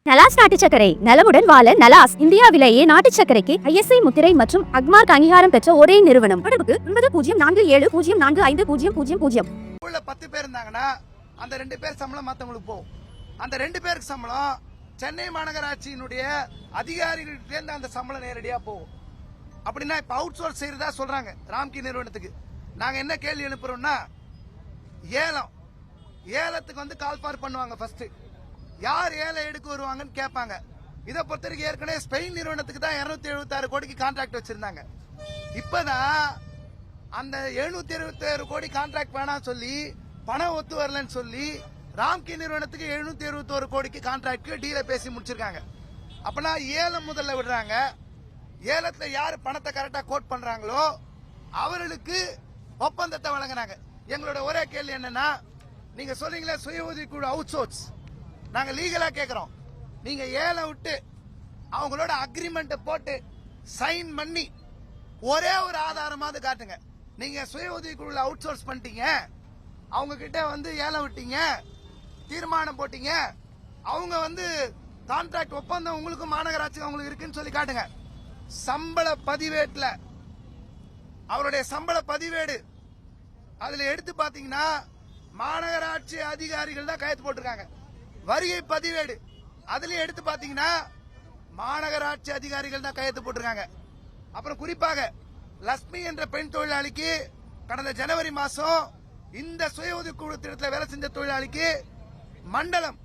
நலாஸ் நாட்டு சர்க்கரை நலமுடன் வாழ நலாஸ் இந்தியாவிலேயே நாட்டு சர்க்கரைக்கு ISI முத்திரை மற்றும் அக்மார்க் அங்கீகாரம் பெற்ற ஒரே நிறுவனம். தொடர்புக்கு 9047045000. 10 பேர் இருந்தாங்கன்னா அந்த 2 பேர் சம்பளம் மத்தவங்களுக்கு போகும். அந்த 2 பேருக்கு சம்பளம் சென்னை மாநகராட்சியினுடைய அதிகாரிகளிட்ட இருந்து அந்த சம்பளம் நேரடியா போகும். அப்படின்னா இப்ப அவுட் சோர்ஸ் செய்யறதா சொல்றாங்க ராம்கி நிறுவனத்துக்கு. நாங்க என்ன கேள்வி எழுப்புறோம்னா, ஏலத்துக்கு வந்து கால் ஃபார் பண்ணுவாங்க. ஃபர்ஸ்ட் யார் ஏலம் எடுக்க வருவாங்கன்னு கேட்பாங்க. இதை பொறுத்தவரைக்கும் ஏற்கனவே ஸ்பெயின் நிறுவனத்துக்கு தான் 276 கோடிக்கு கான்ட்ராக்ட் வச்சிருந்தாங்க. இப்பதான் அந்த 776 கோடி கான்ட்ராக்ட் வேணாம் சொல்லி பணம் ஒத்து வரலன்னு சொல்லி ராம்கி நிறுவனத்துக்கு 771 கோடிக்கு கான்ட்ராக்ட் டீல பேசி முடிச்சிருக்காங்க. அப்பனா ஏலம் முதல்ல விடுறாங்க. ஏலத்துல யாரு பணத்தை கரெக்டா கோட் பண்றாங்களோ அவர்களுக்கு ஒப்பந்தத்தை வழங்குறாங்க. எங்களோட ஒரே கேள்வி என்னன்னா, நீங்க சொல்றீங்களா சுய உதவிக்குழு அவுட் சோர்ஸ், நாங்க லீகலா கேக்குறோம். நீங்க ஏலம் விட்டு அவங்களோட அக்ரிமெண்ட் போட்டு சைன் பண்ணி ஒரே ஒரு ஆதாரமாவது காட்டுங்க. நீங்க சுய உதவிக்குழு அவுட் சோர்ஸ் பண்ணிட்டீங்க, அவங்க கிட்ட வந்து ஏலம் விட்டீங்க, தீர்மானம் போட்டீங்க, அவங்க வந்து கான்ட்ராக்ட் ஒப்பந்தம் உங்களுக்கு மாநகராட்சி அவங்களுக்கு இருக்குன்னு சொல்லி காட்டுங்க. சம்பள பதிவேட்டுல அவருடைய சம்பள பதிவேடு அதுல எடுத்து பாத்தீங்கன்னா மாநகராட்சி அதிகாரிகள் தான் கையெழுத்து போட்டிருக்காங்க. வருகை பதிவேடு அதுல எடுத்து பாத்தீங்கன்னா மாநகராட்சி அதிகாரிகள் தான் கையெழுத்து போட்டிருக்காங்க. அப்புறம் குறிப்பாக லட்சுமி என்ற பெண் தொழிலாளிக்கு கடந்த ஜனவரி மாசம் இந்த சுய உதவிக்குழு திட்டத்தில் வேலை செஞ்ச தொழிலாளிக்கு மண்டலம்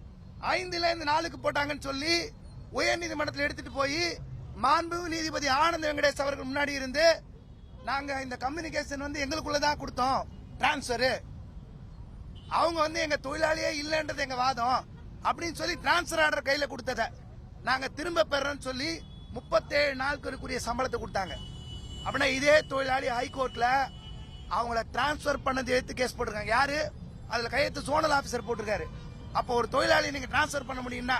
5ல இருந்து 4க்கு போட்டாங்கன்னு சொல்லி உயர்நீதிமன்றத்தில் எடுத்துட்டு போய் மாண்பு நீதிபதி ஆனந்த் வெங்கடேஷ் அவர்கள் முன்னாடி இருந்து நாங்க இந்த கம்யூனிகேஷன் வந்து எங்களுக்குள்ளதான் கொடுத்தோம் டிரான்ஸ்பர், அவங்க வந்து எங்க தொழிலாளியே இல்லன்றது எங்க வாதம் அப்படின்னு சொல்லி டிரான்ஸ்பர் ஆர்டர் கையில கொடுத்தத நாங்க திரும்ப பெறோம்னு சொல்லி 37 நாட்களுக்குரிய சம்பளத்தை கொடுத்தாங்க. அப்படின்னா இதே தொழிலாளி ஹைகோர்ட்ல அவங்கள டிரான்ஸ்பர் பண்ணது எடுத்து கேஸ் போட்டிருக்காங்க. யாரு அதுல கையெழுத்து சோனல் ஆபீசர் போட்டிருக்காரு. அப்போ ஒரு தொழிலாளி நீங்க டிரான்ஸ்பர் பண்ண முடியும்னா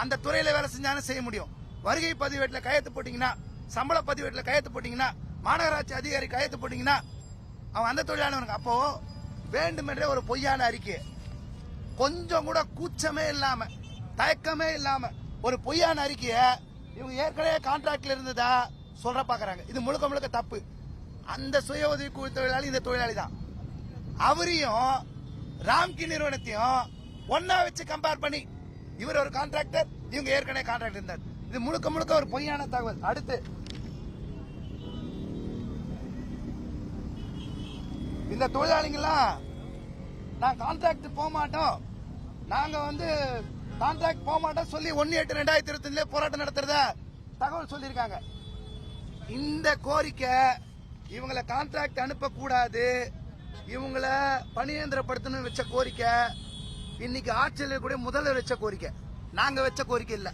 அந்த துறையில வேலை செஞ்சாலும் செய்ய முடியும். வருகை பதிவேட்டில் கையெழுத்து போட்டீங்கன்னா, சம்பள பதிவேட்டில் கையெழுத்து போட்டீங்கன்னா, மாநகராட்சி அதிகாரி கையெழுத்து போட்டீங்கன்னா அவன் அந்த தொழிலாளி. அப்போ வேண்டுமென்றே ஒரு பொய்யான அறிக்கை, கொஞ்சம் கூட கூச்சமே இல்லாம தயக்கமே இல்லாம ஒரு பொய்யான அறிக்கைய இவங்க ஏற்கனவே கான்ட்ராக்ட்ல இருந்ததா சொல்ற பாக்குறாங்க. இது முழுக்க முழுக்க தப்பு. அந்த சுய உதவி குழு தொழிலாளி இந்த தொழிலாளி தான். அவரையும் ராம்கி நிறுவனத்தையும் ஒன்னா வச்சு கம்பேர் பண்ணி இவர் ஒரு கான்ட்ராக்டர், இவங்க ஏற்கனவே கான்ட்ராக்ட் இருந்தார். இது முழுக்க முழுக்க ஒரு பொய்யான தகவல். அடுத்து இந்த தொழிலாளிகள்லாம் நான் கான்ட்ராக்ட் போக மாட்டோம், நாங்க வந்து கான்ட்ராக்ட் போக மாட்டோம் சொல்லி 1/8/2025 போராட்டம் நடத்துறத தகவல் சொல்லியிருக்காங்க. இந்த கோரிக்கை இவங்களை கான்ட்ராக்ட் அனுப்பக்கூடாது, இவங்கள பணியந்திரப்படுத்தணும் வச்ச கோரிக்கை இன்னைக்கு ஆட்சியில் கூட முதல்வர் வச்ச கோரிக்கை, நாங்க வச்ச கோரிக்கை இல்ல.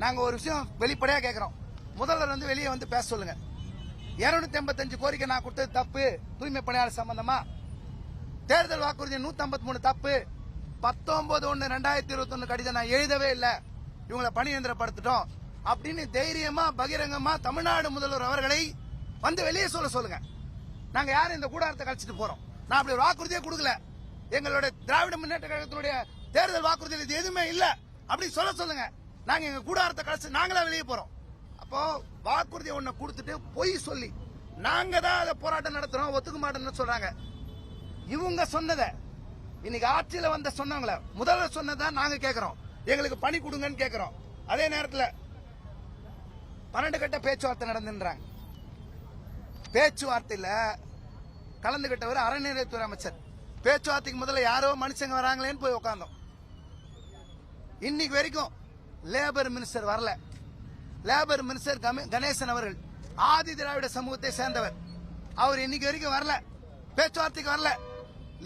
நாங்க ஒரு விஷயம் வெளிப்படையா கேட்கிறோம், முதல்வர் வந்து வெளியே வந்து பேச சொல்லுங்க. 285 கோரிக்கை நான் கொடுத்தது தப்பு, தூய்மை பணியாளர் சம்பந்தமா. தேர்தல் வாக்குறுதி 153 தப்பு. 19/1/2021 கடிதம் நான் எழுதவே இல்லை, இவங்களை பணியந்திரப்படுத்திட்டோம் அப்படின்னு தைரியமா பகிரங்கமா தமிழ்நாடு முதல்வர் அவர்களை வந்து வெளியே சொல்லுங்க. நாங்க யாரும் இந்த கூடாரத்தை கழிச்சிட்டு போறோம், நான் அப்படி வாக்குறுதியே கொடுக்கல, எங்களுடைய திராவிட முன்னேற்ற கழகத்தினுடைய தேர்தல் வாக்குறுதியில் இது எதுவுமே இல்ல அப்படி சொல்லுங்க. நாங்க எங்க கூடாரத்தை கழிச்சு நாங்களா வெளியே போறோம். அப்போ வாக்குறுதி ஒண்ணு கொடுத்துட்டு பொய் சொல்லி நாங்க தான் அதை போராட்டம் நடத்துறோம் ஒத்துக்க மாட்டோம்னு சொல்றாங்க. இவங்க சொன்னதை இன்னைக்கு ஆட்சியில வந்த சொன்னவங்கள முதல்வர் சொன்னதான் நாங்க கேட்கிறோம், எங்களுக்கு பணி கொடுங்கன்னு கேட்கிறோம். அதே நேரத்தில் 12 கட்ட பேச்சுவார்த்தை நடந்துன்றாங்க. பேச்சுவார்த்தையில கலந்துகிட்டவர் அறநிலையத்துறை அமைச்சர். பேச்சுவார்த்தைக்கு முதல்ல யாரோ மனுஷங்க வராங்களேன்னு போய் உட்கார்ந்தோம். இன்னைக்கு வரைக்கும் லேபர் மினிஸ்டர் வரல. லேபர் மினிஸ்டர் கணேசன் அவர்கள் ஆதி திராவிட சமூகத்தை சேர்ந்தவர், அவர் இன்னைக்கு வரைக்கும் வரல, பேச்சுவார்த்தைக்கு வரல.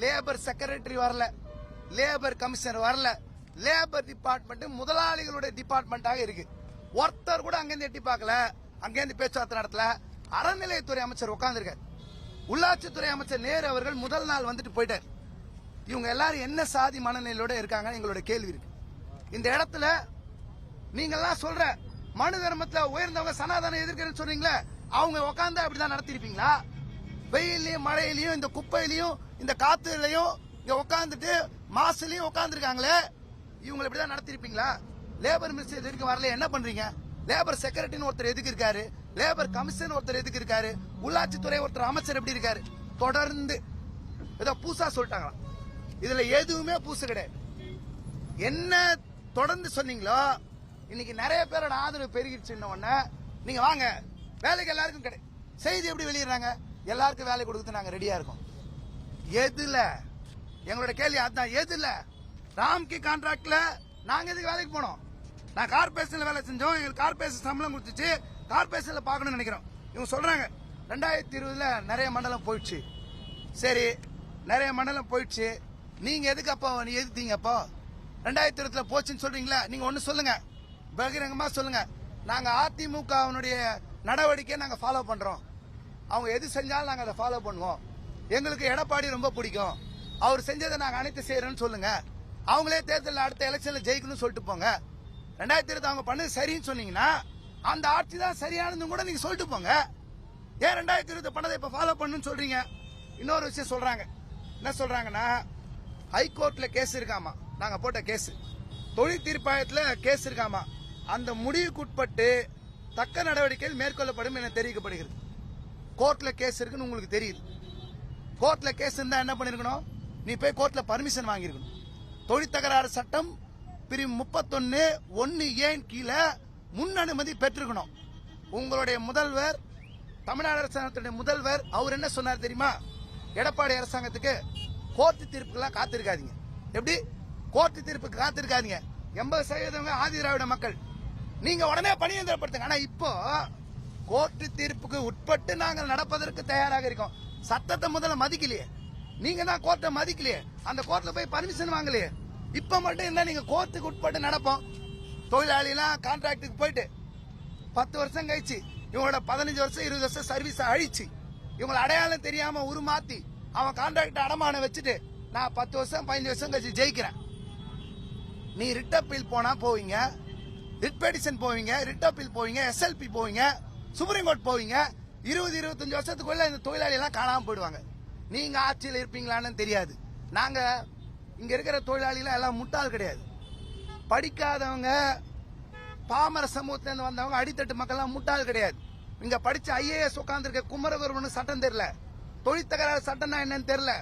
லேபர் செக்ரட்டரி வரல, லேபர் கமிஷனர் வரல. லேபர் டிபார்ட்மெண்ட் முதலாளிகளுடைய டிபார்ட்மெண்டாக இருக்கு. ஒருத்தர் கூட அங்கிருந்து எட்டி பார்க்கல, அங்கிருந்து பேச்சுவார்த்தை நடத்தல. அறநிலையத்துறை அமைச்சர் உட்கார்ந்துருக்காரு. உள்ளாட்சித்துறை அமைச்சர் நேரு அவர்கள் முதல் நாள் வந்துட்டு போயிட்டார். இவங்க எல்லாரும் என்ன சாதி மனநிலையோட இருக்காங்க எங்களோட கேள்வி இருக்கு. இந்த இடத்துல நீங்க எல்லாம் சொல்ற மனு தர்மத்துல உயர்ந்தவங்க சனாதனம் எதிர்க்கிறேன்னு சொன்னீங்களே, அவங்க உட்கார்ந்தா அப்படிதான் நடத்திருப்பீங்களா? வெயிலையும் மழையிலையும் இந்த குப்பையிலையும் இந்த காத்துலையும் இங்க உட்காந்துட்டு மாசுலயும் உட்கார்ந்துருக்காங்களே, இவங்களை இப்படிதான் நடத்திருப்பீங்களா? லேபர் மினிஸ்டர் எதுக்கு வரல? என்ன பண்றீங்க? லேபர் செக்ரட்டரின்னு ஒருத்தர் எதுக்கு இருக்காரு? லேபர் கமிஷன் ஒருத்தர் எதுக்கு இருக்காரு? உள்ளாட்சித்துறை ஒருத்தர் அமைச்சர் எப்படி இருக்காரு? தொடர்ந்து ஏதோ பூசா சொல்லிட்டாங்களா? இதுல எதுவுமே பூசு கிடையாது. என்ன தொடர்ந்து சொன்னீங்களோ இன்னைக்கு நிறைய பேரோட ஆதரவு பெருகிடுச்சுன்ன உடனே நீங்க வாங்க வேலைக்கு எல்லாருக்கும் கிடையாது. செய்தி எப்படி வெளியிடுறாங்க? எல்லாருக்கும் வேலை கொடுத்து நாங்க ரெடியா இருக்கோம். எதுல? எங்களோட கேள்வி அதான். எதுல? ராம்கி கான்ட்ராக்ட்ல நாங்க எதுக்கு வேலைக்கு போனோம்? நான் கார்பரேஷன்ல வேலை செஞ்சோம், எங்களுக்கு கார்பரேஷன் சம்பளம் கொடுத்துச்சு, கார்பரேஷன்ல பார்க்கணும்னு நினைக்கிறோம். இவங்க சொல்றாங்க 2020 நிறைய மண்டலம் போயிடுச்சு. சரி, நிறைய மண்டலம் போயிடுச்சு, நீங்க எதுக்கு அப்போ நீ எதிர்த்தீங்க? அப்போ 2020 போச்சுன்னு சொல்றீங்களா? நீங்க ஒண்ணு சொல்லுங்க, பகிரங்கமா சொல்லுங்க. நாங்க அதிமுகவினுடைய நடவடிக்கையை நாங்க ஃபாலோ பண்றோம், அவங்க எது செஞ்சாலும் நாங்க அதை ஃபாலோ பண்ணுவோம். எங்களுக்கு எடப்பாடி ரொம்ப பிடிக்கும், அவர் செஞ்சதை நாங்க அனைத்து செய்யறோம்னு சொல்லுங்க. அவங்களே தேர்தலில் அடுத்த எலெக்ஷன்ல ஜெயிக்கணும்னு சொல்லிட்டு போங்க. 2020 அவங்க பண்ணது சரின்னு சொன்னீங்கன்னா அந்த ஆட்சி தான் சரியானது கூட நீங்க சொல்லிட்டு போங்க. ஏன் 2020 பண்ணதை இப்ப ஃபாலோ பண்ணுன்னு சொல்றீங்க? இன்னொரு விஷயம் சொல்றாங்க. என்ன சொல்றாங்கன்னா, ஹைகோர்ட்ல கேஸ் இருக்காமா, நாங்க போட்ட கேஸ், தொழில் தீர்ப்பாயத்துல கேஸ் இருக்காமா, அந்த முடிவுக்குட்பட்டு தக்க நடவடிக்கைகள் மேற்கொள்ளப்படும் என தெரிவிக்கப்படுகிறது. கோர்ட்ல கேஸ் இருக்குன்னு உங்களுக்கு தெரியுது. கோர்ட்ல கேஸ் இருந்தா என்ன பண்ணிருக்கணும்? நீ போய் கோர்ட்ல பர்மிஷன் வாங்கியிருக்கணும். தொழில் தகராறு சட்டம் பிரிவு 31(1)(a) கீழே முன் அனுமதி பெற்றிருக்கணும். உங்களுடைய முதல்வர், தமிழ்நாடு அரசாங்கத்துடைய முதல்வர், அவர் என்ன சொன்னார் தெரியுமா? எடப்பாடி அரசாங்கத்துக்கு கோர்ட்டு தீர்ப்புக்கெல்லாம் காத்திருக்காதீங்க. எப்படி? கோர்ட்டு தீர்ப்புக்கு காத்திருக்காதீங்க. 80% ஆதி திராவிட மக்கள், நீங்க உடனே பணியந்திரப்படுத்துங்க. ஆனா இப்போ கோர்ட்டு தீர்ப்புக்கு உட்பட்டு நாங்கள் நடப்பதற்கு தயாராக இருக்கோம். சட்டத்தை முதல்ல மதிக்கலையே, நீங்க தான் கோர்ட்டை மதிக்கலையே, அந்த கோர்ட்ல போய் பர்மிஷன் வாங்கலையே. இப்ப மட்டும் என்ன நீங்க கோர்ட்டுக்கு உட்பட்டு நடப்போம். தொழிலாளிலாம் கான்ட்ராக்டுக்கு போயிட்டு 10 வருஷம் கழிச்சு இவங்களோட 15 வருஷம் 20 வருஷம் சர்வீஸ் அழிச்சு இவங்களை அடையாளம் தெரியாம உருமாத்தி அவன் கான்ட்ராக்ட் அடமான வச்சுட்டு நான் 10 வருஷம் 15 வருஷம் கழிச்சு ஜெயிக்கிறேன். நீ ரிட் அப்பீல் போனா போவீங்க, ரிட் பெடிஷன் போவீங்க, ரிட் அப்பீல் போவீங்க, SLP போவீங்க, சுப்ரீம் கோர்ட் போவீங்க. 20-25 வருஷத்துக்குள்ள இந்த தொழிலாளி எல்லாம் காணாம போயிடுவாங்க. நீங்க ஆட்சியில் இருப்பீங்களான்னு தெரியாது. நாங்க இங்க இருக்கிற தொழிலாளிகள் எல்லாம் முட்டாள் கிடையாது. படிக்காதவங்க, பாமர சமூகத்திலிருந்து வந்தவங்க, அடித்தட்டு மக்கள் முட்டாள் கிடையாது. இங்க படிச்ச IAS உட்கார்ந்துருக்க குமரகுருவனு சட்டம் தெரியல, தொழில் தகராறு சட்டம்னா என்னன்னு தெரியல,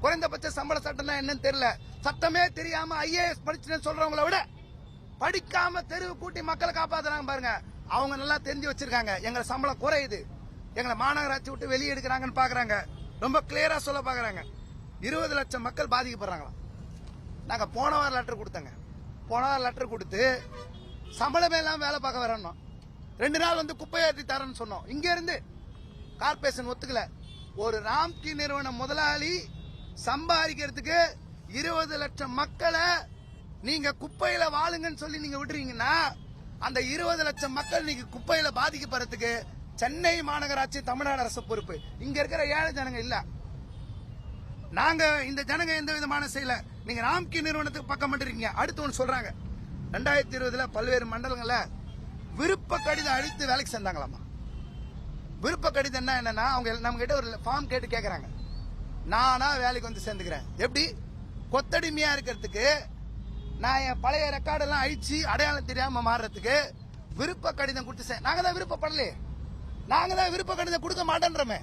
குறைந்தபட்ச சம்பள சட்டம்னா என்னன்னு தெரியல. சட்டமே தெரியாம IAS படிச்சுன்னு சொல்றவங்கள விட படிக்காம தெருவு கூட்டி மக்களை காப்பாத்துறாங்க பாருங்க, அவங்க நல்லா தெரிஞ்சு வச்சிருக்காங்க. எங்க சம்பளம் குறையுது, எங்களை மாநகராட்சி விட்டு வெளியே எடுக்கிறாங்கன்னு பாக்குறாங்க. ரொம்ப கிளியரா சொல்ல பாக்குறாங்க. 20 லட்சம் மக்கள் பாதிக்கப்படுறாங்களாம். நாங்க போன வாரம் லெட்டர் கொடுத்தங்க. போன வாரம் லெட்டர் கொடுத்து சம்பளமே எல்லாம் வேலை பார்க்க வரணும், 2 நாள் வந்து குப்பை ஏற்றி தரேன்னு சொன்னோம். இங்க இருந்து கார்பரேஷன் ஒத்துக்கல. ஒரு ராம்கி நிறுவன முதலாளி சம்பாதிக்கிறதுக்கு 20 லட்சம் மக்களை நீங்க குப்பையில வாழுங்கன்னு சொல்லி நீங்க விடுறீங்கன்னா அந்த 20 லட்சம் மக்கள் நீங்க குப்பையில பாதிக்கப்படுறதுக்கு சென்னை மாநகராட்சி, தமிழ்நாடு அரசு பொறுப்பு. இங்க இருக்கிற ஏழை ஜனங்க இல்ல. நாங்க இந்த ஜனங்க எந்த விதமான செய்யல. நீங்க ராம்கி நிறுவனத்துக்கு பக்கம் இருக்கீங்க. அடுத்து ஒன்று சொல்றாங்க, 2020 பல்வேறு மண்டலங்கள்ல விருப்ப கடிதம் அளித்து வேலைக்கு சேர்ந்தாங்களாமா. விருப்ப கடிதம் என்னன்னா, அவங்க நம்ம கிட்ட ஒரு ஃபார்ம் கேட்டு கேட்கறாங்க, நானா வேலைக்கு வந்து சேர்ந்துக்கிறேன். எப்படி? கொத்தடிமையா இருக்கிறதுக்கு, நான் என் பழைய ரெக்கார்டெல்லாம் அழிச்சு அடையாளம் தெரியாம மாறுறதுக்கு விருப்ப கடிதம் கொடுத்து, நாங்க தான் விருப்பப்படலையே, நாங்க தான் விருப்ப கடிதம் கொடுக்க மாட்டேன்றோமே,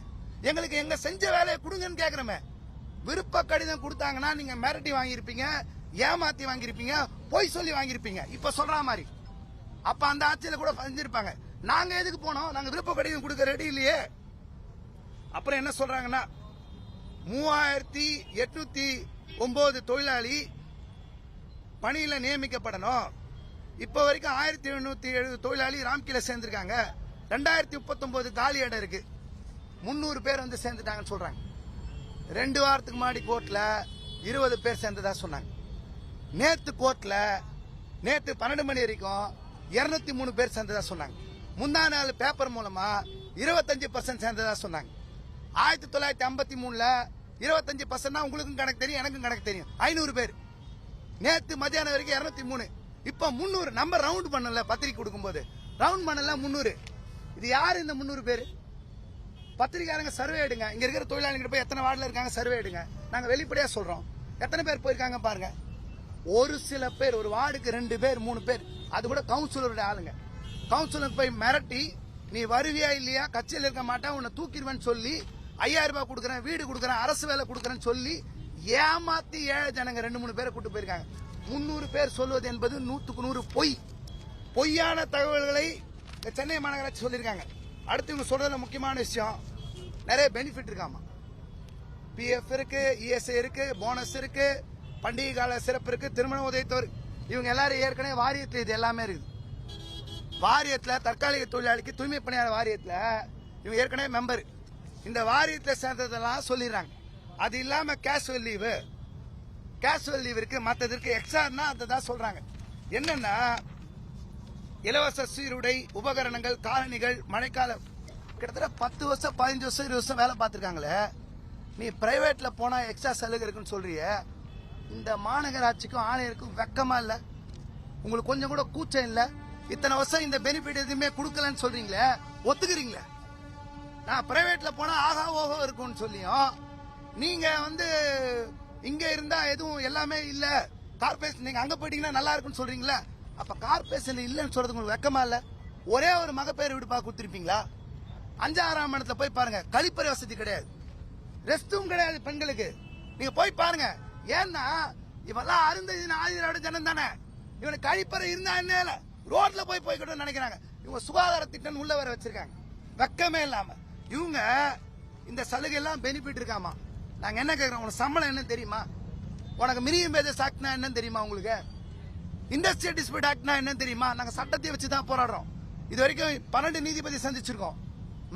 எங்களுக்கு எங்க செஞ்ச வேலையை கொடுங்கன்னு கேக்குறோமே. விருப்ப கடிதம் கொடுத்தாங்கன்னா நீங்க மிரட்டி வாங்கியிருப்பீங்க, ஏமாத்தி வாங்கியிருப்பீங்க, பொய் சொல்லி வாங்கியிருப்பீங்க. இப்ப சொல்ற மாதிரி அப்ப அந்த ஆட்சியில கூட செஞ்சிருப்பாங்க. நாங்க எதுக்கு போனோம்? நாங்க விருப்ப கடிதம் கொடுக்க ரெடி இல்லையே. அப்புறம் என்ன சொல்றாங்கன்னா, 3809 தொழிலாளி பணியில நியமிக்கப்படணும். இப்ப வரைக்கும் 1770 தொழிலாளி ராம்கில சேர்ந்திருக்காங்க. 2039 காலி இடம் இருக்கு, 300 பேர் வந்து சேர்ந்துட்டாங்கன்னு சொல்றாங்க. 2 வாரத்துக்கு முன்னாடி கோர்ட்ல 20 பேர் சேர்ந்ததா சொன்னாங்க. நேத்து கோர்ட்ல நேத்து 12 மணி வரைக்கும் 203 பேர் சேர்ந்ததா சொன்னாங்க. முந்தா நாள் பேப்பர் மூலமா 25% சேர்ந்ததா சொன்னாங்க. 1953ல 25% உங்களுக்கும் கணக்கு தெரியும், எனக்கும் கணக்கு தெரியும். 500 பேர். நேத்து மத்தியானம் வரைக்கும் 203. இப்ப 300. நம்பர் ரவுண்ட் பண்ணல, பத்திரிக்கை கொடுக்கும்போது ரவுண்ட் பண்ணல 300. இது யாரு இந்த 300 பேர்? பத்திரிக்காரங்க சர்வே எடுங்க. இங்க இருக்கிற தொழிலாளிகள் போய் எத்தனை வார்டுல இருக்காங்க சர்வே எடுங்க. நாங்க வெளிப்படையா சொல்றோம், எத்தனை பேர் போயிருக்காங்க பாருங்க. ஒரு சில பேர் ஒரு வார்டுக்கு 2 பேர் 3 பேர், அது கூட கவுன்சிலருடைய ஆளுங்க. கவுன்சிலர் போய் மிரட்டி நீ வருவியா இல்லையா, கட்சியில் இருக்க மாட்டேன், உன்னை தூக்கிடுவேன்னு சொல்லி 5000 ரூபாய் கொடுக்குறேன், வீடு கொடுக்குறேன், அரசு வேலை கொடுக்குறேன்னு சொல்லி ஏமாத்தி ஏழை ஜனங்க 2-3 பேரை கூட்டு போயிருக்காங்க. 300 பேர் சொல்வது என்பது 100க்கு 100 பொய். பொய்யான தகவல்களை சென்னை மாநகராட்சி சொல்லியிருக்காங்க. அடுத்து இவங்க சொல்றதுல முக்கியமான விஷயம், நிறைய பெனிஃபிட் இருக்காமா. பிஎஃப் இருக்கு, இஎஸ்ஐ இருக்கு, போனஸ் இருக்கு, பண்டிகை கால சிறப்பு இருக்கு, திருமண உதவித்தொகை. இவங்க எல்லாரும் ஏற்கனவே வாரியத்தில் இது எல்லாமே இருக்குது. வாரியத்தில் தற்காலிக தொழிலாளிக்கு தூய்மை பணியாளர் வாரியத்தில் இவங்க ஏற்கனவே மெம்பர். இந்த வாரியத்தில் சேர்ந்ததெல்லாம் சொல்லிடுறாங்க. அது இல்லாம கேஷுவல் லீவ் இருக்கு, மற்றதற்கு எக்ஸ்ட்ரா தான் சொல்றாங்க. என்னன்னா இலவச சீருடை, உபகரணங்கள், காலணிகள், மழைக்காலம், கிட்டத்தட்ட 10 வருஷம் 15 வருஷம் 20 வருஷம் வேலை பார்த்திருக்காங்களே. நீ பிரைவேட்ல போனா எக்ஸ்ட்ரா சலுகை இருக்குன்னு சொல்றிய. இந்த மாநகராட்சிக்கும் ஆணையருக்கும் வெக்கமா இல்ல? உங்களுக்கு கொஞ்சம் கூட கூச்சம் இல்ல? இத்தனை வருஷம் இந்த பெனிஃபிட் எதுவுமே கொடுக்கலன்னு சொல்றீங்களே, ஒத்துக்கிறீங்களே? நான் பிரைவேட்ல போனா ஆகா ஓஹோ இருக்கும்னு சொல்லியும் நீங்க இங்க இருந்தா எதுவும் எல்லாமே இல்ல, கார்பரேஷன் நீங்க அங்க போயிட்டீங்கன்னா நல்லா இருக்குன்னு சொல்றீங்களா? அப்ப கார்பரேஷன் இல்லன்னு சொல்றது உங்களுக்கு வெக்கமா இல்ல? ஒரே ஒரு மகப்பேறு வீடு பார்க்க கொடுத்திருப்பீங்களா? 5-6ஆம் இடத்துல போய் பாருங்க, கழிப்பறை வசதி கிடையாது, ரெஸ்ட் ரூம் கிடையாது பெண்களுக்கு. நீங்க போய் பாருங்க. ஏன்னா இவெல்லாம் அருந்ததின் ஆதிதிராவிட ஜனம் தானே, இவனுக்கு கழிப்பறை இருந்தா என்ன, ரோட்ல போய்கிட்டு நினைக்கிறாங்க. இவங்க சுகாதார திட்டம் உள்ள வர வச்சிருக்காங்க, வெக்கமே இல்லாம. இவங்க இந்த சலுகை எல்லாம் பெனிஃபிட் இருக்காமா. நாங்க என்ன கேக்குறோம், உனக்கு சம்பளம் என்ன தெரியுமா? உனக்கு மினிமம் வேஜஸ் ஆக்ட்னா என்னன்னு தெரியுமா? உங்களுக்கு இண்டஸ்ட்ரியல் டிஸ்பியூட் ஆக்ட்னா என்னன்னு தெரியுமா? நாங்க சட்டத்தை வச்சுதான் போராடுறோம். இது வரைக்கும் 12 நீதிபதி சந்திச்சிருக்கோம்.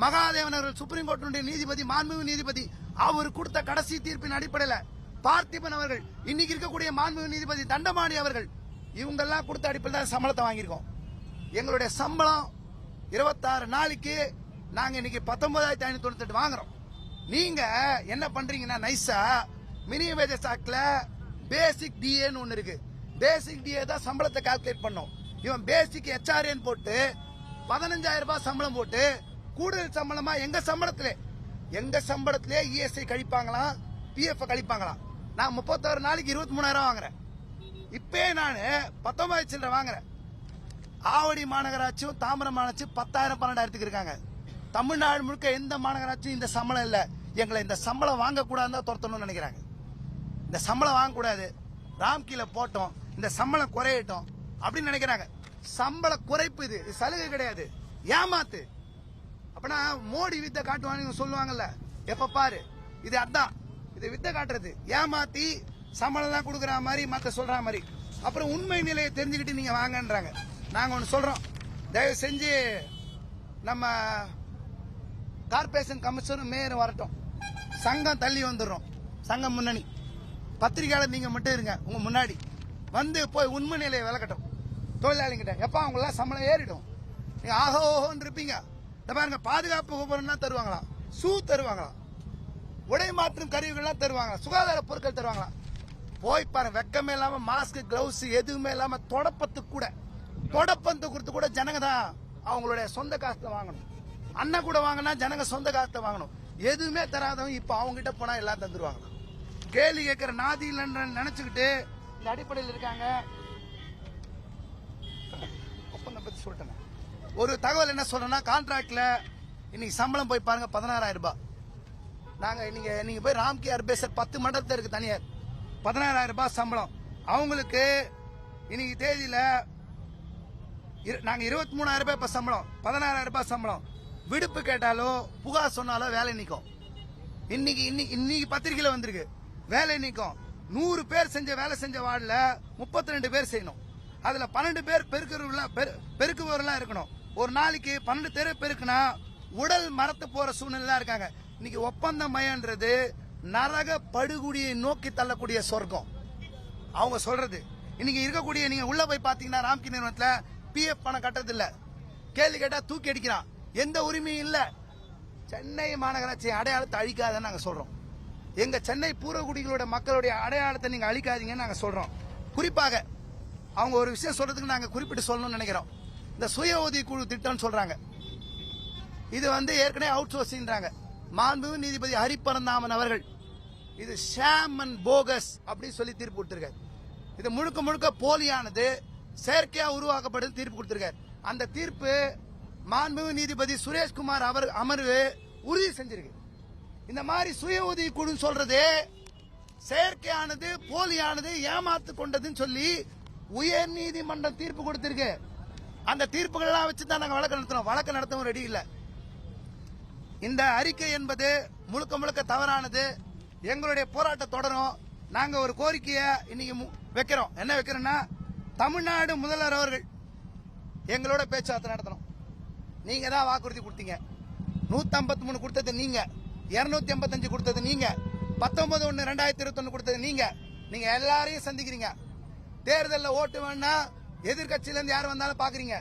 மகாதேவன் அவர்கள் சுப்ரீம் கோர்ட்டுடைய நீதிபதி, மாண்புமிகு நீதிபதி, அவர் கொடுத்த கடைசி தீர்ப்பின் அடிப்படையில் பார்த்திபன் அவர்கள், இன்னைக்கு இருக்கக்கூடிய மாண்புமிகு நீதிபதி தண்டமாணி அவர்கள், இவங்க எல்லாம் கொடுத்த அடிப்படையில் தான் சம்பளத்தை வாங்கியிருக்கோம். எங்களுடைய சம்பளம் 26 நாளைக்கு நாங்க இன்னைக்கு 19,598 வாங்குறோம். நீங்க என்ன பண்றீங்கன்னா நைஸா மினிமம் வேஜஸ் ஆக்ட்ல பேசிக் டிஏன்னு ஒன்னு இருக்கு. பேசிக் டிஏ தான் சம்பளத்தை கால்குலேட் பண்ணும். இவன் பேசிக் HRN போட்டு 15,000 ரூபாய் சம்பளம் போட்டு கூடுதல் சம்பளமா எங்க சம்பளத்திலே இஎஸ்ஐ கழிப்பாங்களாம், பிஎஃப் கழிப்பாங்களாம். நான் 31 நாளைக்கு 23,000 வாங்குறேன். இப்பே நான் 19 சில்லரை வாங்குறேன். ஆவடி மாநகராட்சியும் தாம்பரம் மாநகராட்சி 10,000 12,000 இருக்காங்க. தமிழ்நாடு முழுக்க எந்த மாநகராட்சியும் இந்த சம்பளம் இல்ல. எங்களை இந்த சம்பளம் வாங்க கூடாதுன்னு துரத்தணும்னு நினைக்கிறாங்க. இந்த சம்பளம் வாங்க கூடாது, ராம்கீல போட்டோம், இந்த சம்பளம் குறையட்டும் அப்படின்னு நினைக்கிறாங்க. சம்பள குறைப்பு இது சலுகை கிடையாது, ஏமாத்து. அப்பனா மோடி வித்தை காட்டுவாங்க சொல்லுவாங்கல்ல, எப்ப பாரு இது அதான், இது வித்தை காட்டுறது, ஏமாத்தி சம்பளம் தான் கொடுக்குற மாதிரி மத்த சொல்ற மாதிரி. அப்புறம் உண்மை நிலையை தெரிஞ்சுக்கிட்டு நீங்க வாங்கன்றாங்க. நாங்க ஒன்னு சொல்றோம், தயவு செஞ்சு நம்ம கார்பரேஷன் கமிஷனர் மேயர் வரட்டும், சங்கம் தள்ளி வந்துடுறோம், சங்கம் முன்னணி பத்திரிகையாளர் நீங்க மட்டும் இருங்க, உங்க முன்னாடி போய் உண்மை நிலையை விளக்கட்டும் தொழிலாளிகிட்ட. எப்ப அவங்க எல்லாம் சம்பளம் ஏறிடும், நீங்க ஆஹோ ஓஹோன்னு இருப்பீங்க. பாருங்க, பாதுகாப்பு உபகரணம் தருவாங்களாம், ஷூ தருவாங்களாம், உடை மாற்றும் கருவிகள்லாம் தருவாங்களா, சுகாதார பொருட்கள் தருவாங்களா. போய் பாருங்க, வெக்கமே இல்லாம மாஸ்க் கிளவுஸ் எதுவுமே இல்லாம தொடப்பத்துக்கு கொடுத்து கூட ஜனங்க தான் அவங்களுடைய சொந்த காசுல வாங்கணும். அண்ணன் கூட வாங்கினா ஜனங்க சொந்த காசுல வாங்கணும். எதுவுமே தராதவங்க இப்ப அவங்க கிட்ட போனா எல்லாம் தந்துருவாங்க. கேள்வி கேட்கிற நாதி இல்லைன்னு நினைச்சுக்கிட்டு இந்த அடிப்படையில் இருக்காங்க. ஒப்பந்தம் பத்தி சொல்லிட்டேன். ஒரு தகவல் என்ன சொல்றேன்னா, கான்ட்ராக்ட்ல இன்னைக்கு சம்பளம் போய் பாருங்க 16,000 ரூபாய். நாங்க நீங்க போய் ராம்கி அர்பேசர் 10 மண்டலத்தில் இருக்கு தனியார், 16,000 ரூபாய் சம்பளம். அவங்களுக்கு இன்னைக்கு தேதியில நாங்க 23,000 ரூபாய் இப்ப சம்பளம், 16,000 ரூபாய் சம்பளம். விடுப்பு கேட்டாலோ புகார் சொன்னாலோ வேலை நிற்கும். இன்னைக்கு பத்திரிகையில வந்திருக்கு, வேலை நிற்கும். 100 பேர் வேலை செஞ்ச வார்டுல 32 பேர் செய்யணும். அதுல 12 பேர் பெருக்குவரெல்லாம் இருக்கணும். ஒரு நாளைக்கு 12 பேர் பெருக்குனா உடல் மரத்து போற சூழ்நிலை இருக்காங்க. இன்னைக்கு ஒப்பந்த மையன்றது நரக படுகொடியை நோக்கி தள்ளக்கூடிய சொர்க்கம் அவங்க சொல்றது. இன்னைக்கு இருக்கக்கூடிய நீங்க உள்ள போய் பாத்தீங்கன்னா ராம்கி நிறுவனத்துல பிஎஃப் பணம் கட்டுறது இல்ல, கேள்வி கேட்டா தூக்கி அடிக்கிறான், எந்த உரிமையும் இல்ல. சென்னை மாநகராட்சி அடையாளத்தை அழிக்காதன்னு நாங்க சொல்றோம். எங்க சென்னை பூர்வகுடிகளோட மக்களுடைய அடையாளத்தை நீங்க அழிக்காதீங்கன்னு நாங்க சொல்றோம். குறிப்பாக அவங்க ஒரு விஷயம் சொல்றதுக்கு நாங்க குறிப்பிட்டு சொல்லணும்னு நினைக்கிறோம். இந்த சுய உதவி குழு திட்டம் சொல்றாங்க, இது ஏற்கனவே அவுட் சோர்சிங்றாங்க. மாண்புமிகு நீதிபதி ஹரிபரந்தாமன் அவர்கள் இது ஷாம் அண்ட் போகஸ் அப்படின்னு சொல்லி தீர்ப்பு கொடுத்திருக்காரு. இது முழுக்க முழுக்க போலியானது, செயற்கையா உருவாக்கப்படும் தீர்ப்பு கொடுத்திருக்காரு. அந்த தீர்ப்பு மாண்புமிகு நீதிபதி சுரேஷ்குமார் அவர் அமர்வு உறுதி செஞ்சிருக்கு. இந்த மாதிரி சுய உதவி குழு சொல்றது செயற்கையானது, போலியானது, ஏமாத்து கொண்டதுன்னு சொல்லி உயர் நீதிமன்றம் தீர்ப்பு கொடுத்திருக்கு. அந்த தீர்ப்புகள் எல்லாம் வச்சு தான் நாங்க வழக்கு நடத்துறோம். வழக்கு நடத்தவும் ரெடி இல்ல. இந்த அறிக்கை என்பது முழுக்க முழுக்க தவறானது. எங்களுடைய போராட்டம் தொடரும். நாங்க ஒரு கோரிக்கையை இன்னைக்கு வைக்கிறோம். என்ன வைக்கிறோம்னா, தமிழ்நாடு முதல்வர் அவர்கள் எங்களோட பேச்சுவார்த்தை நடத்தணும். நீங்க தான் வாக்குறுதி கொடுத்தீங்க. 153 கொடுத்தது நீங்க, 285 கொடுத்தது நீங்க, 19/1/2021 கொடுத்தது நீங்க. நீங்க எல்லாரையும் சந்திக்கிறீங்க. தேர்தலில் ஓட்டு வேணா எதிர்கட்சியில இருந்து யார் வந்தாலும் பாக்குறீங்க.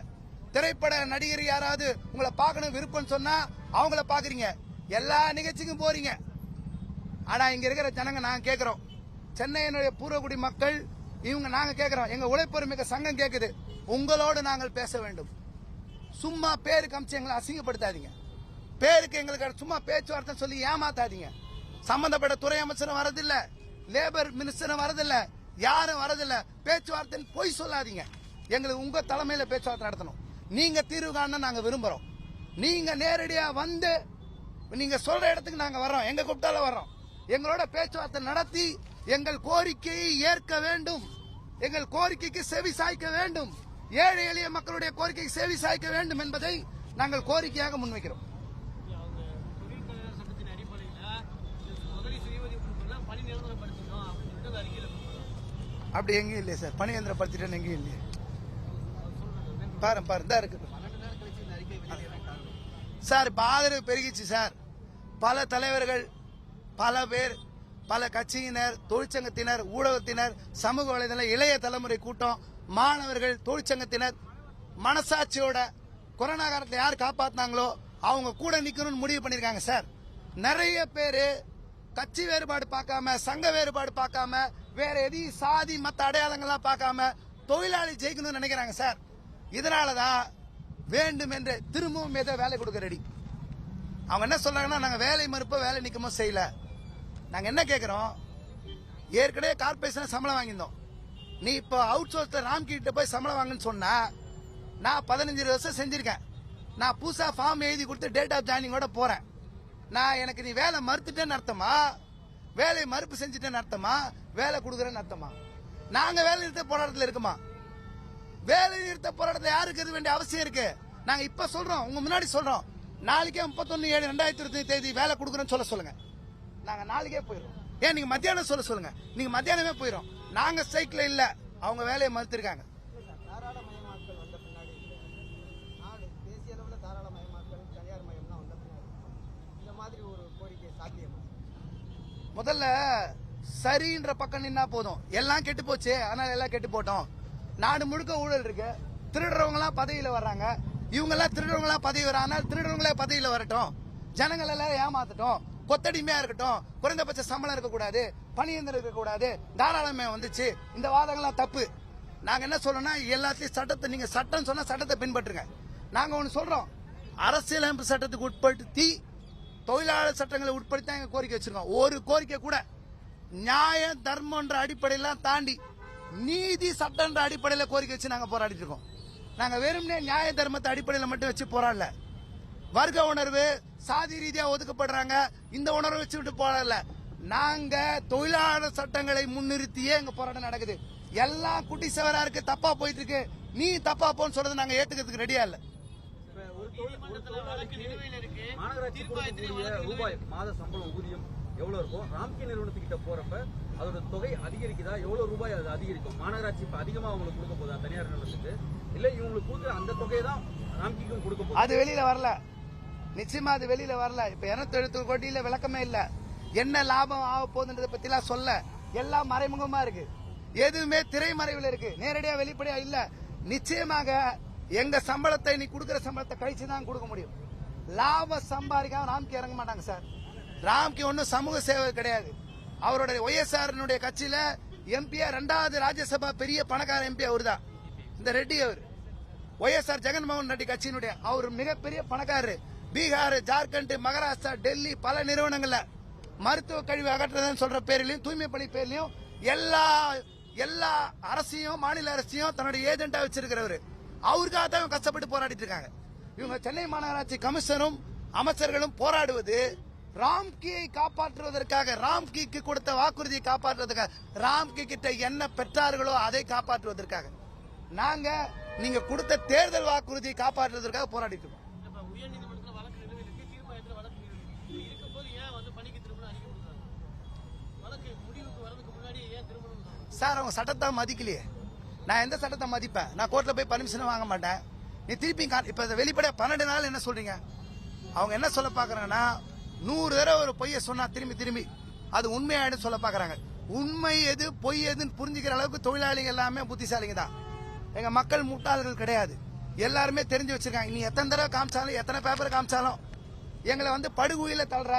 திரைப்பட நடிகர் யாராவது உங்களை பார்க்கணும் விருப்பம் சொன்னா அவங்கள பாக்குறீங்க. எல்லா நிகழ்ச்சிக்கும் போறீங்க. ஆனா இங்க இருக்கிற ஜனங்க நாங்க கேட்கிறோம், சென்னையினுடைய பூர்வகுடி மக்கள் இவங்க நாங்க கேட்கிறோம், எங்க உழைப்பொருமிக்க சங்கம் கேக்குது, உங்களோடு நாங்கள் பேச வேண்டும். சும்மா பேருக்கு அமிச்சு எங்களை அசிங்கப்படுத்தாதீங்க. பேருக்கு எங்களுக்கு சும்மா பேச்சுவார்த்தை சொல்லி ஏமாத்தாதீங்க. சம்பந்தப்பட்ட துறை அமைச்சரும் வரதில்ல, லேபர் மினிஸ்டரும் வரதில்ல, யாரும் வரதில்ல. பேச்சுவார்த்தை போய் சொல்லாதீங்க. எங்களுக்கு உங்க தலைமையில பேச்சுவார்த்தை நடத்தணும். நீங்க தீர்வு காண நாங்க விரும்புறோம். நீங்க நேரடியா வந்து நீங்க சொல்ற இடத்துக்கு நாங்க வர்றோம். எங்க கூப்பிட்டாலும் வர்றோம். எங்களோட பேச்சுவார்த்தை நடத்தி எங்கள் கோரிக்கையை ஏற்க வேண்டும். எங்கள் கோரிக்கைக்கு செவி சாய்க்க வேண்டும். ஏழை எளிய மக்களுடைய கோரிக்கைக்கு செவி சாய்க்க வேண்டும் என்பதை நாங்கள் கோரிக்கையாக முன்வைக்கிறோம். அப்படி எங்கேயும் இல்லையே சார். பணி நிரந்தரப்படுத்திட்டேன்னு எங்கேயும் இல்லையே. பாரு தான் இருக்கு சார். இப்ப ஆதரவு பெருகிச்சு சார். பல தலைவர்கள், பல பேர், பல கட்சியினர், தொழிற்சங்கத்தினர், ஊடகத்தினர், சமூக வலைதள இளைய தலைமுறை கூட்டம், மாணவர்கள், தொழிற்சங்கத்தினர் மனசாட்சியோட கொரோனா காலத்தை யார் காப்பாத்தினாங்களோ அவங்க கூட நிக்கணும்னு முடிவு பண்ணிருக்காங்க சார். நிறைய பேரு கட்சி வேறுபாடு பார்க்காம, சங்க வேறுபாடு பார்க்காம, வேற எதையும் சாதி மத்த அடையாளங்கள்லாம் பார்க்காம தொழிலாளி ஜெயிக்கணும்னு நினைக்கிறாங்க சார். இதனாலதான் வேண்டும் என்று திரும்பவும் ஏதோ வேலை கொடுக்க ரெடி. அவங்க என்ன சொல்றாங்கன்னா, நாங்க வேலை மறுப்ப வேலை நிக்கமோ செய்யல. நாங்க என்ன கேட்கிறோம், ஏற்கனவே கார்பரேஷன் சம்பளம் வாங்கியிருந்தோம். நீ இப்போ அவுட் சோர்ஸ்ல ராம்கிட்ட போய் சம்பளம் வாங்கன்னு சொன்னா, நான் 15 வருஷம் செஞ்சிருக்கேன். நான் புதுசா ஃபார்ம் எழுதி கொடுத்து டேட் ஆஃப் ஜாயினிங்கோட போறேன். நான் எனக்கு நீ வேலை மறுத்துட்டேன்னு அர்த்தமா, வேலை மறுப்பு செஞ்சுட்டேன்னு அர்த்தமா, வேலை கொடுக்குறேன்னு அர்த்தமா? நாங்க வேலை நிறுத்த போராட்டத்தில் இருக்குமா? வேலை நிறுத்த போராட்டத்தில் யாருக்கு இருக்க வேண்டிய அவசியம் இருக்கு? நாங்க இப்ப சொல்றோம், உங்க முன்னாடி சொல்றோம், நாளைக்கே 31/7/2020 வேலை கொடுக்குறேன்னு சொல்லுங்க. நாங்க நாளைக்கே போயிடும். ஏன் நீங்க மத்தியானம் சொல்லுங்க. நீங்க மத்தியானமே போயிடும். நாங்க ஸ்ட்ரைக்ல இல்ல, அவங்க வேலையை மறுத்திருக்காங்க. தாராளமயமாக்கல் வந்த பின்னாடி நாடு தேசிய அளவில் தாராளமயமாக்கல், தனியார் மயம்லாம் வந்த பின்னாடி இந்த மாதிரி ஒரு கோரிக்கை சாத்தியமா? முதல்ல சரின்ற பக்கம் நின்னா போதும். எல்லாம் கெட்டு போச்சு, அதனால எல்லாம் கெட்டு போட்டோம். நாடு முழுக்க ஊழல் இருக்கு. திருடுறவங்க எல்லாம் பதவியில வர்றாங்க. இவங்க எல்லாம் திருடுறவங்க எல்லாம் பதவி வராங்க. திருடுறவங்களே பதவியில வரட்டும். ஜனங்கள் எல்லாரும் ஏமாத்தட்டும். கொத்தடிமையா இருக்கட்டும். குறைந்தபட்ச சம்பளம் இருக்கக்கூடாது, பணியந்திரம் இருக்கக்கூடாது, தாராளமே வந்துச்சு. இந்த வாதங்கள்லாம் தப்பு. நாங்க என்ன சொல்றோம்னா, எல்லாத்தையும் சட்டத்தை, நீங்க சட்டம் சொன்னா சட்டத்தை பின்பற்றுங்க. நாங்க ஒண்ணு சொல்றோம், அரசியலமைப்பு சட்டத்துக்கு உட்படுத்தி தொழிலாளர் சட்டங்களை உட்படுத்தி தான் எங்க கோரிக்கை வச்சிருக்கோம். ஒரு கோரிக்கை கூட நியாய தர்மன்ற அடிப்படையெல்லாம் தாண்டி நீதி சட்டன்ற அடிப்படையில் கோரிக்கை வச்சு நாங்க போராடிட்டு இருக்கோம். நாங்க வெறுமனே நியாய தர்மத்தை அடிப்படையில் மட்டும் வச்சு போராடல. வர்க்க உணர்வு, சாதி ரீதியா ஒதுக்கப்படுறாங்க, இந்த உணர்வை வச்சு விட்டு போராடல. நாங்க தொழிலாளர் சட்டங்களை முன்னிறுத்தியே எங்க போராட்டம் நடக்குது. எல்லாம் குட்டி செவரா இருக்கு, தப்பா போயிட்டு இருக்கு, நீ தப்பா போன்னு சொல்றது நாங்க ஏத்துக்கிறதுக்கு ரெடியா இல்ல. மாநகராட்சி ரூபாய் மாத சம்பளம் ஊதியம் எவ்வளவு இருக்கும்? ராம்கி நிறுவனத்துக்கிட்ட போறப்ப அதோட தொகை அதிகரிக்குதா? எவ்வளவு ரூபாய் அது அதிகரிக்கும்? மாநகராட்சி இப்ப அதிகமா அவங்களுக்கு கொடுக்க போதா தனியார் நிறுவனத்துக்கு? இல்ல இவங்களுக்கு கொடுக்குற அந்த தொகையை தான் ராம்கிக்கும் கொடுக்க போகுது? அது வெளியில வரல, நிச்சயமா அது வெளியில வரல. இப்ப 270 கோடியில விளக்கமே இல்ல. என்ன லாபம் ஆக போகுதுன்றதை பத்தி எல்லாம் சொல்ல, எல்லாம் மறைமுகமா இருக்கு. எதுவுமே திரைமறைவில் இருக்கு, நேரடியா வெளிப்படையா இல்ல. நிச்சயமாக எங்க சம்பளத்தை, நீ கொடுக்கிற சம்பளத்தை கழிச்சுதான் கொடுக்க முடியும். லாபம் சம்பாதிக்காம ராம்கி இறங்க மாட்டாங்க சார். ராம்கி ஒன்னும் சமூக சேவை கிடையாது. அவருடைய ஒய்எஸ்ஆர் கட்சியில எம்பியா 2வது ராஜ்யசபா பெரிய பணக்கார எம்பி அவரு தான், இந்த ரெட்டி. அவர் ஒய்எஸ்ஆர் ஜெகன்மோகன் ரெட்டி கட்சியினுடைய அவர் மிகப்பெரிய பணக்காரரு. பீகார், ஜார்க்கண்ட், மகாராஷ்டிரா, டெல்லி பல நிறுவனங்கள்ல மருத்துவ கழிவு அகற்றுறதுன்னு சொல்ற பேரிலையும், தூய்மை பணி பேர்லயும் எல்லா எல்லா அரசையும் மாநில அரசையும் தன்னுடைய ஏஜென்டா வச்சிருக்கிறவரு. அவருக்காக தான் இவங்க கஷ்டப்பட்டு போராடிட்டு இருக்காங்க. இவங்க சென்னை மாநகராட்சி கமிஷனரும் அமைச்சர்களும் போராடுவது ராம்கியை காப்பாற்றுவதற்காக, ராம்கிக்கு கொடுத்த வாக்குறுதியை காப்பாற்றுவதற்காக, ராம்கி கிட்ட என்ன பெற்றார்களோ அதை காப்பாற்றுவதற்காக. நாங்க நீங்க கொடுத்த தேர்தல் வாக்குறுதியை காப்பாற்றுவதற்காக போராடிட்டு இருக்கோம். சார் அவங்க சட்டத்தை மதிக்கலையே. நான் எந்த சட்டத்தை மதிப்பேன்? நான் கோர்ட்ல போய் பர்மிஷன் வாங்க மாட்டேன். நீ திருப்பி இப்ப வெளிப்பட 12 நாள் என்ன சொல்றீங்க? அவங்க என்ன சொல்ல பாக்குறாங்கன்னா 100 தடவை ஒரு பொய்ய சொன்னா திரும்பி திரும்பி அது உண்மையாயிடும் சொல்ல பாக்குறாங்க. உண்மை எது பொய் எதுன்னு புரிஞ்சுக்கிற அளவுக்கு தொழிலாளிகள் எல்லாமே புத்திசாலிங்க தான். எங்க மக்கள் முட்டாள்கள் கிடையாது. எல்லாருமே தெரிஞ்சு வச்சிருக்காங்க. நீ எத்தனை தடவை காமிச்சாலும், எத்தனை பேப்பர் காமிச்சாலும் எங்களை வந்து படுகுழியில தள்ளுற,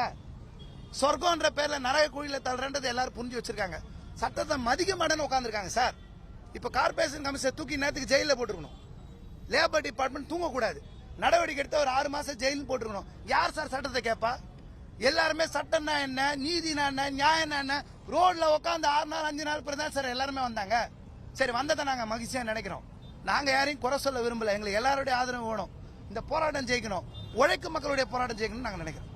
சொர்க்கம்ன்ற பேர்ல நரக குழியில தள்ளுறன்றது எல்லாரும் புரிஞ்சு வச்சிருக்காங்க. சட்டத்தை மதிக்க மாட்டேன்னு உட்காந்துருக்காங்க சார். இப்ப கார்பரேஷன் கமிஷனர் தூக்கி நேரத்துக்கு ஜெயில போட்டுருக்கணும். லேபர் டிபார்ட்மெண்ட் தூங்கக்கூடாது. நடவடிக்கை எடுத்த ஒரு 6 மாசம் ஜெயிலும் போட்டுருக்கணும். யார் சார் சட்டத்தை கேட்பா? எல்லாருமே சட்டம்னா என்ன, நீதினா என்ன, நியாயம்னா என்ன, ரோட்ல உட்காந்து 6 நாள் 5 நாள் பிறகு தான் சார் எல்லாருமே வந்தாங்க. சரி, வந்ததை நாங்க மகிழ்ச்சியா நினைக்கிறோம். நாங்க யாரையும் குறை சொல்ல விரும்பல. எங்களுக்கு எல்லாருடைய ஆதரவு வேணும். இந்த போராட்டம் ஜெயிக்கணும், உழைக்கும் மக்களுடைய போராட்டம் ஜெயிக்கணும் நாங்க நினைக்கிறோம்.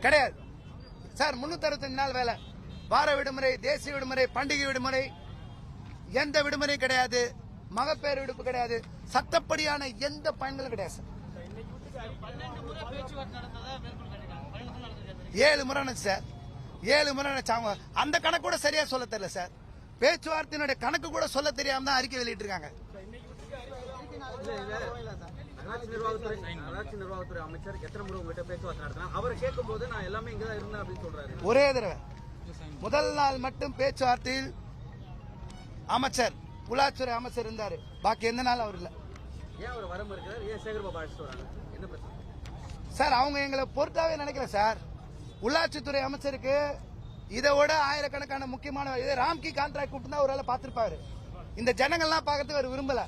கிடையாது சார். 365 நாள் வேலை, வார விடுமுறை, தேசிய விடுமுறை, பண்டிகை விடுமுறை, எந்த விடுமுறை கிடையாது. மகப்பேறு விடுப்பு கிடையாது. சட்டப்படியான எந்த பயன்களும் கிடையாது சார். 7 முறை நடந்துச்சு சார். 7 முறை நினைச்சாங்க. அந்த கணக்கு கூட சரியா சொல்ல தெரியல சார். பேச்சுவார்த்தையினுடைய கணக்கு கூட சொல்ல தெரியாம தான் அறிக்கை வெளியிட்டு இருக்காங்க. நகராட்சி நிர்வாகத்துறை அமைச்சர் எத்தனை முறை உங்ககிட்ட பேச்சுவார்த்தை நடத்தினா? அவர் கேட்கும் போது நான் எல்லாமே இங்கதான் இருந்தேன் அப்படின்னு சொல்றாரு. ஒரே தடவை முதல் நாள் மட்டும் பேச்சுவார்த்தையில் அமைச்சர், உள்ளாட்சித்துறை அமைச்சர் இருந்தாரு. பாக்கி எந்த நாள் அவர் இல்ல. ஏன் அவர் வர மறுக்கிறார்? ஏன் சேகர் பாபு அழைச்சிட்டு வராங்க? என்ன பிரச்சனை சார்? அவங்க எங்களை பொறுத்தாவே நினைக்கல சார். உள்ளாட்சித்துறை அமைச்சருக்கு இதை விட ஆயிரக்கணக்கான முக்கியமான ராம்கி கான்ட்ராக்ட் கூப்பிட்டு ஒரு வேலை பார்த்திருப்பாரு. இந்த ஜனங்கள்லாம் பார்க்கறதுக்கு அவர் விரும்பல.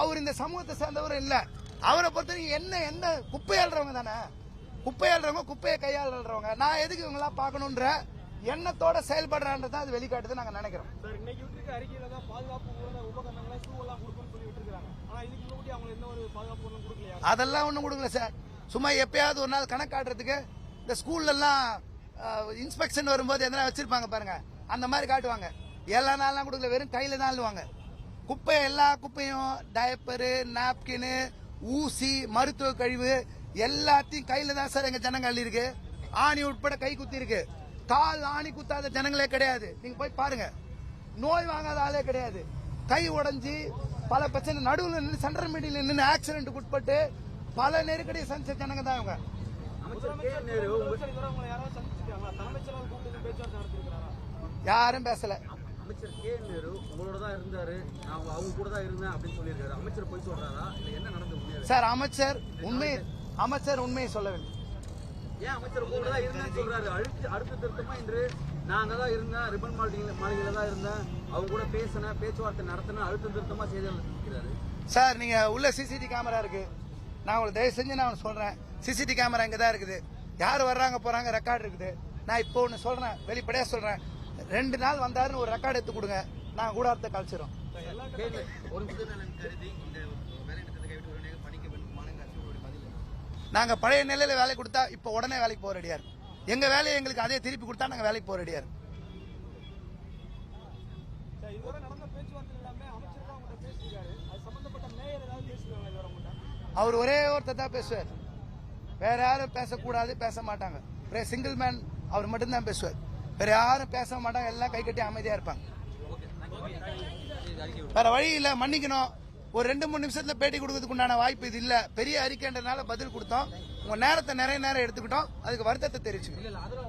அவர் இந்த சமூகத்தை சேர்ந்தவர் இல்ல. அவரை பொறுத்தவரைக்கும் என்ன குப்பை அள்ளுறவங்க தானே. குப்பை அள்ளுறவங்க, குப்பையை கையாளுறவங்க. நான் எதுக்கு இவங்க எல்லாம் பார்க்கணுன்ற எண்ணத்தோட செயல்படுறான்றதான் அது வெளிக்காட்டுது நாங்க நினைக்கிறோம். அதெல்லாம் ஒண்ணும் கொடுக்கல சார். சும்மா எப்பயாவது ஒரு நாள் கணக்கு காட்டுறதுக்கு இந்த ஸ்கூல்ல எல்லாம் இன்ஸ்பெக்ஷன் வரும்போது எதனா வச்சிருப்பாங்க பாருங்க, அந்த மாதிரி காட்டுவாங்க. எல்லா நாள்லாம் கொடுக்கல, வெறும் கையில தான் அள்ளுவாங்க. குப்பை, எல்லா குப்பையும், டயப்பரு, நாப்கின், ஊசி, மருத்துவ கழிவு எல்லாத்தையும் கையில தான் சார் எங்க ஜனங்க அள்ளி இருக்கு. ஆணி உட்பட கை குத்தி இருக்கு. கால் ஆணி குத்தாத ஜனங்களே கிடையாது. நீங்க போய் பாருங்க. நோய் வாங்காத ஆளே கிடையாது. கை உடைஞ்சி பல பிரச்சனை, நடுவில் நின்று சென்ட்ரல் மீடியில நின்று ஆக்சிடென்ட் உட்பட்டு பல நெருக்கடியை சந்திச்ச ஜனங்க தான் அவங்க. யாரும் பேசல. அமைச்சர் கே நேரு உங்களோட தான் இருந்தாரு, நான் அவங்க கூட தான் இருந்தேன் அப்படின்னு சொல்லியிருக்காரு. அமைச்சர் போய் சொல்றாரா இல்ல என்ன நடந்தது சார்? அமைச்சர் உண்மையை சொல்ல வேண்டும். ஏன் அமைச்சர் கூட தான் இருந்தேன்னு சொல்றாரு? அடுத்த திருத்தமா இன்று நான் அங்கதான் இருந்தேன், ரிப்பன் மாளிகையில தான் இருந்தேன், அவங்க கூட பேசினேன், பேச்சுவார்த்தை நடத்தின அழுத்த திருத்தமா செய்திருக்கிறாரு. சார், நீங்க உள்ள சிசிடிவி கேமரா இருக்கு. நான் உங்களுக்கு தயவு செஞ்சு நான் சொல்றேன், சிசிடிவி கேமரா இங்க தான் இருக்குது. யார் வர்றாங்க போறாங்க ரெக்கார்டு இருக்குது. நான் இப்போ ஒன்னு சொல்றேன், வெளிப்படையா சொல்றேன். 2 நாள் வந்தாருன்னு ஒரு ரெக்கார்டு எடுத்து கொடுங்க, நான் கூடாரத்தை கழிச்சிடும். நாங்க பழைய நிலையில வேலை கொடுத்தா இப்ப உடனே வேலைக்கு போக ரெடியா இருக்கு. எங்க வேலையை எங்களுக்கு அதே திருப்பி கொடுத்தா நாங்க வேலைக்கு போக ரெடியா இருக்கு. அவர் ஒரே ஒருத்தர் தான் பேசுவார், வேற யாரும் பேசக்கூடாது, பேச மாட்டாங்க. சிங்கிள் மேன் அவர் மட்டும்தான் பேசுவார், வேற யாரும் பேச மாட்டாங்க. எல்லாம் கை கட்டி அமைதியா இருப்பாங்க. வேற வழி இல்ல, மன்னிக்கணும். ஒரு 2-3 நிமிஷத்துல பேட்டி கொடுக்கறதுக்கு உண்டான வாய்ப்பு இது இல்ல. பெரிய அறிக்கைன்றனால பதில் கொடுத்தோம். உங்க நேரத்தை நிறைய நேரம் எடுத்துக்கிட்டோம். அதுக்கு வருத்தத்தை தெரிவிச்சுக்கணும்.